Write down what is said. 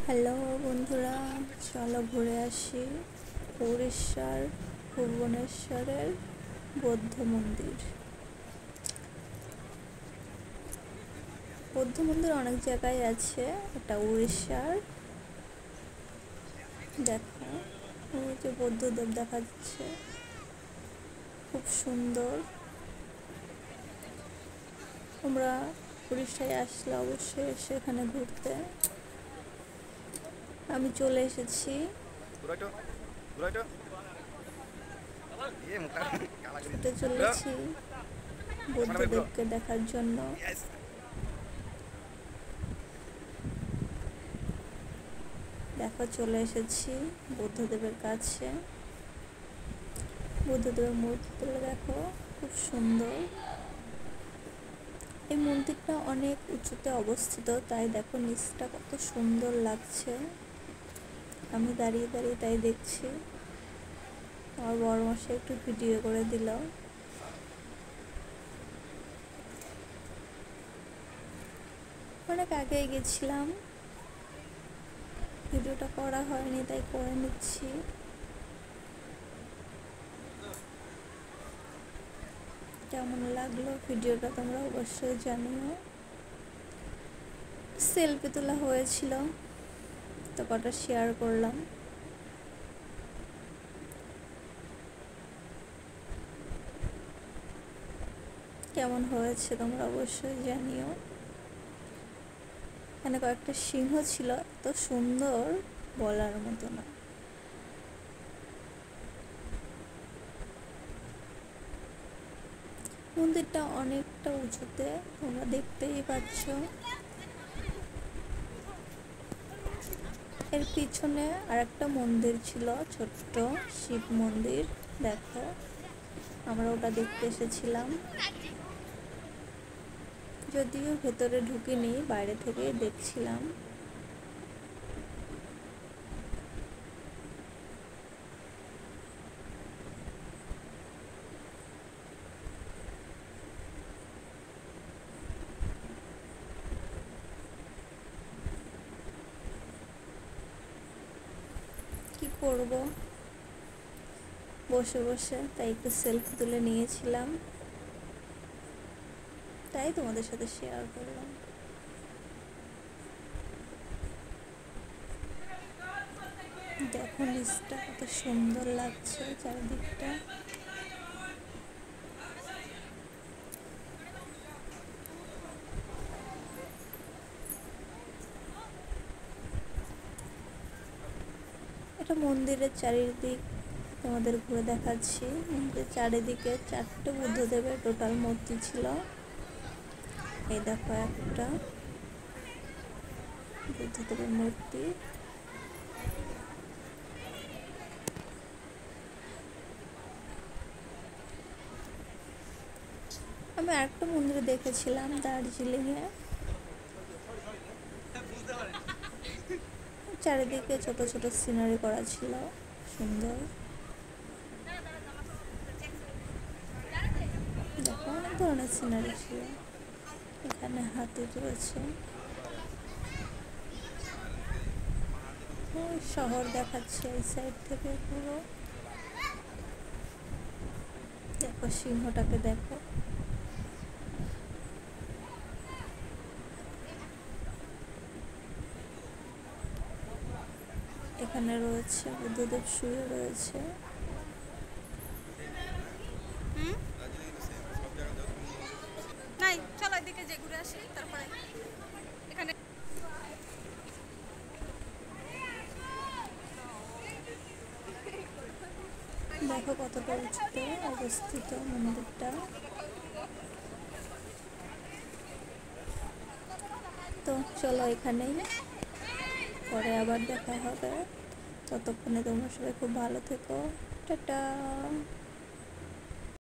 Hello বন্ধুরা, চলো ঘুরে আসি উড়িষ্যার ভুবনেশ্বরের বৌদ্ধ মন্দির। বৌদ্ধ মন্দির অনেক জায়গায় আছে, এটা উড়িষ্যার। দেখো, ওই যে বৌদ্ধদেব দেখা যাচ্ছে, খুব সুন্দর। তোমরা উড়িষ্যায় আসলে অবশ্যই সেখানে ঘুরতে। আমি চলে এসেছি, ছুটে চলেছি বৌদ্ধদেবকে দেখার জন্য। দেখো, চলে এসেছি বুদ্ধদেবের কাছে। বুদ্ধদেবের মূর্তিগুলো দেখো, খুব সুন্দর। এই মন্দিরটা অনেক উঁচুতে অবস্থিত, তাই দেখো নিচটা কত সুন্দর লাগছে। আমি দাঁড়িয়ে দাঁড়িয়ে তাই দেখছি। আমার বড় মাসে একটু ভিডিও করে দিল। অনেক আগেই গেছিলাম, ভিডিওটা করা হয়নি, তাই করে নিচ্ছি। কেমন লাগলো ভিডিওটা তোমরা অবশ্যই জানিও। সেলফি তোলা হয়েছিল, তো কটা শেয়ার করলাম। কেমন হয়েছে তোমরা অবশ্যই জানিও। এখানে কয়েকটা সিংহ ছিল, এত সুন্দর বলার মতো না। মন্দিরটা অনেকটা উঁচুতে, তোমরা দেখতেই পাচ্ছ। এর পিছনে আর একটা মন্দির ছিল, ছোট্ট শিব মন্দির। দেখো, আমরা ওটা দেখতে এসেছিলাম, যদিও ভেতরে ঢুকিনি, বাইরে থেকে দেখছিলাম। কি করব, বসে বসে তাই একটু সেলফি তুলে নিয়েছিলাম, তাই তোমাদের সাথে শেয়ার করলাম। দেখো নিচটা কত সুন্দর লাগছে, চারিদিকটা। এটা মন্দিরের চারিদিক তোমাদের ঘুরে দেখাচ্ছি। মন্দিরের চারিদিকে 4টে বুদ্ধদেবের টোটাল মূর্তি ছিল। এই দেখো একটা বুদ্ধদেবের মূর্তি। আমি আরেকটা মন্দিরে দেখেছিলাম দার্জিলিংয়ে, চারিদিকে ছোট ছোট সিনারি করা ছিল, সুন্দর। দেখো অনেক ধরনের সিনারি ছিল। এখানে হাতি রয়েছে, শহর দেখাচ্ছে এই সাইড থেকে পুরো। দেখো সিংহটাকে দেখো। এখানে রয়েছে বুদ্ধদেব শুয়ে রয়েছে। নাই, চলো এদিকে যে ঘুরে আসি, তারপরে এখানে দেখো কতটা উঁচুতে অবস্থিত মন্দিরটা। তো চলো এখানেই, পরে আবার দেখা হবে। ততক্ষণে তোমরা সবাই খুব ভালো থেকো। টাটা।